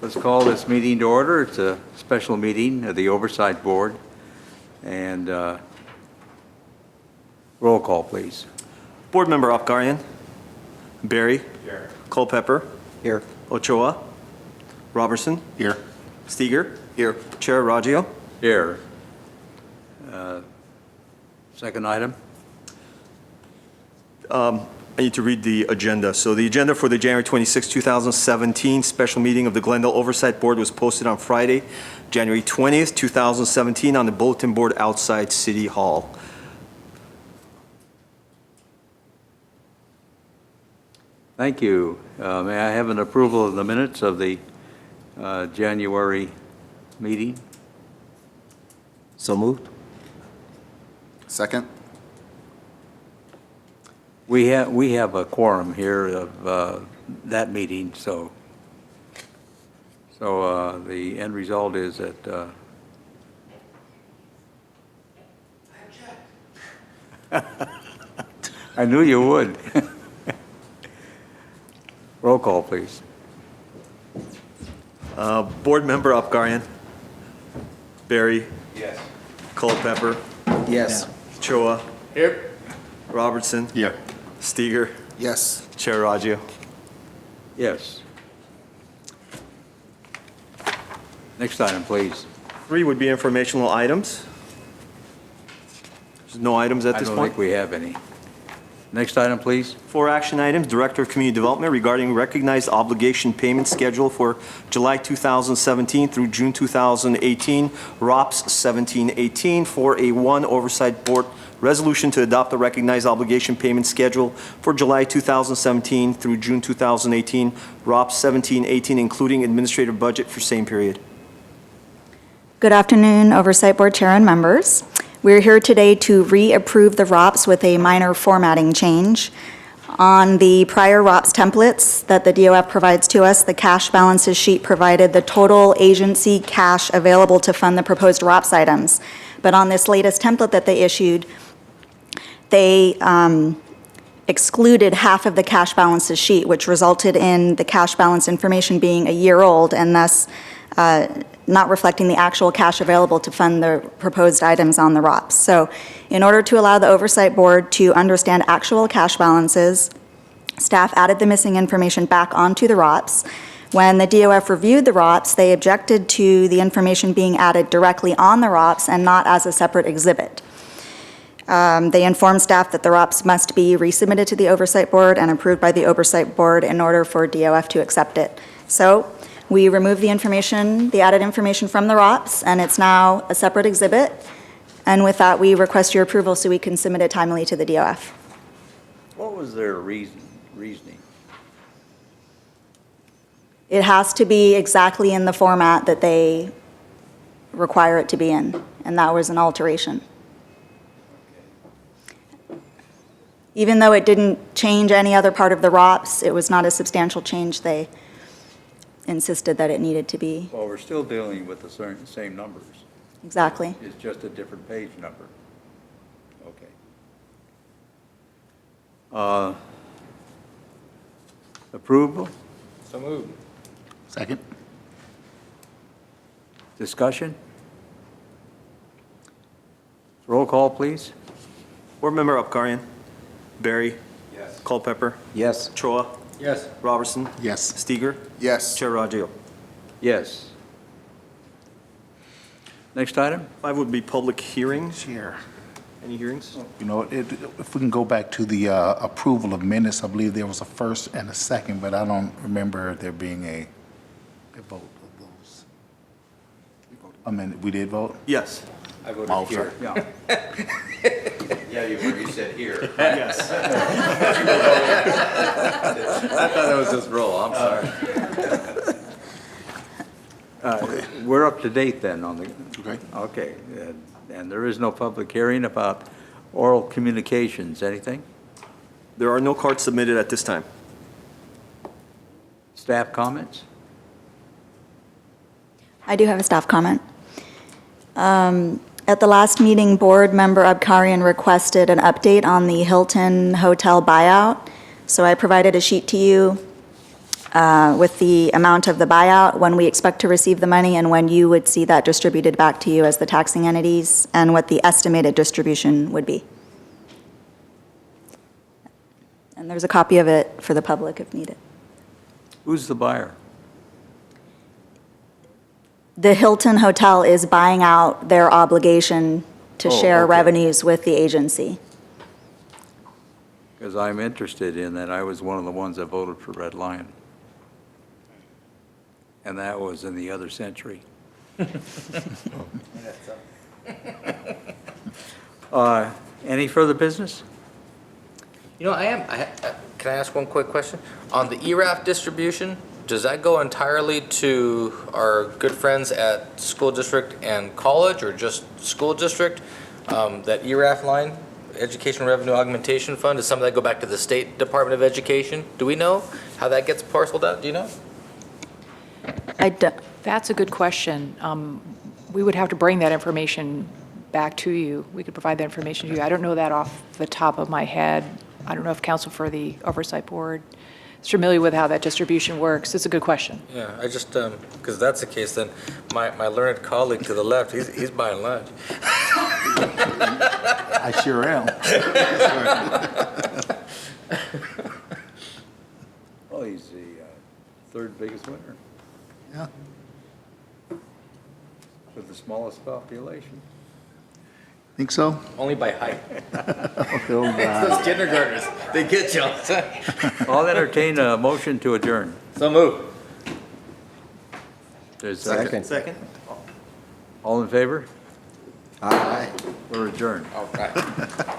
Let's call this meeting to order. It's a special meeting of the Oversight Board. And roll call, please. Board Member Afgharian. Barry. Here. Culpepper. Here. Ochoa. Robertson. Here. Steger. Here. Chair Raggio. Here. Second item. I need to read the agenda. So the agenda for the January 26, 2017 special meeting of the Glendale Oversight Board was posted on Friday, January 20th, 2017 on the bulletin board outside City Hall. Thank you. May I have an approval of the minutes of the January meeting? So moved. Second. We have a quorum here of that meeting, so the end result is that I knew you would. Roll call, please. Board Member Afgharian. Barry. Yes. Culpepper. Yes. Ochoa. Here. Robertson. Here. Steger. Yes. Chair Raggio. Yes. Next item, please. 3 would be informational items. There's no items at I this don't point. think we have any. Next item, please. 4 action items, Director of Community Development regarding recognized obligation payment schedule for July 2017 through June 2018, ROPS 1718, 4A1 Oversight Board Resolution to adopt the recognized obligation payment schedule for July 2017 through June 2018, ROPS 1718, including administrative budget for same period. Good afternoon, Oversight Board Chair and members. We're here today to reapprove the ROPS with a minor formatting change. On the prior ROPS templates that the DOF provides to us, the cash balances sheet provided the total agency cash available to fund the proposed ROPS items. But on this latest template that they issued, they excluded half of the cash balances sheet, which resulted in the cash balance information being a year old and thus not reflecting the actual cash available to fund the proposed items on the ROPS. So in order to allow the Oversight Board to understand actual cash balances, staff added the missing information back onto the ROPS. When the DOF reviewed the ROPS, they objected to the information being added directly on the ROPS and not as a separate exhibit. They informed staff that the ROPS must be resubmitted to the Oversight Board and approved by the Oversight Board in order for DOF to accept it. So we removed the information, the added information from the ROPS, and it's now a separate exhibit. And with that, we request your approval so we can submit it timely to the DOF. What was their reasoning? It has to be exactly in the format that they require it to be in, and that was an alteration. Even though it didn't change any other part of the ROPS, it was not a substantial change. They insisted that it needed to be. Well, we're still dealing with the same numbers. Exactly. It's just a different page number. Okay. Approval? So moved. Second. Discussion? Roll call, please. Board Member Afgharian. Barry. Yes. Culpepper. Yes. Ochoa. Yes. Robertson. Yes. Steger. Yes. Chair Raggio. Yes. Next item? 5 would be public hearings. Chair, Any hearings? you know, if we can go back to the approval of minutes, I believe there was a first and a second, but I don't remember there being a vote of those. I mean, we did vote? Yes. I voted Oh, here. sorry. Yeah. Yeah, you said here. Yes. I thought it was just roll, I'm sorry. We're up to date then on the, Okay. okay. And there is no public hearing about oral communications, anything? There are no cards submitted at this time. Staff comments? I do have a staff comment. At the last meeting, Board Member Abkarian requested an update on the Hilton Hotel buyout. So I provided a sheet to you with the amount of the buyout, when we expect to receive the money, and when you would see that distributed back to you as the taxing entities, and what the estimated distribution would be. And there's a copy of it for the public if needed. Who's the buyer? The Hilton Hotel is buying out their obligation to Oh, share okay. revenues with the agency. Because I'm interested in that. I was one of the ones that voted for Red Lion. And that was in the other century. Any further business? You know, can I ask one quick question? On the ERAF distribution, does that go entirely to our good friends at school district and college, or just school district? That ERAF line, Education Revenue Augmentation Fund, does some of that go back to the State Department of Education? Do we know how that gets parceled out? Do you know? That's a good question. We would have to bring that information back to you. We could provide that information to you. I don't know that off the top of my head. I don't know if counsel for the Oversight Board is familiar with how that distribution works. It's a good question. Yeah, I just, because that's the case, then my learned colleague to the left, he's buying lunch. I sure am. Well, he's the third biggest winner Yeah. with the smallest population. Think so? Only by height. Oh, God. Those kindergartners, they get you. I'll entertain a motion to adjourn. So move. There's a Second? all in favor? Aye. We're adjourned. All right.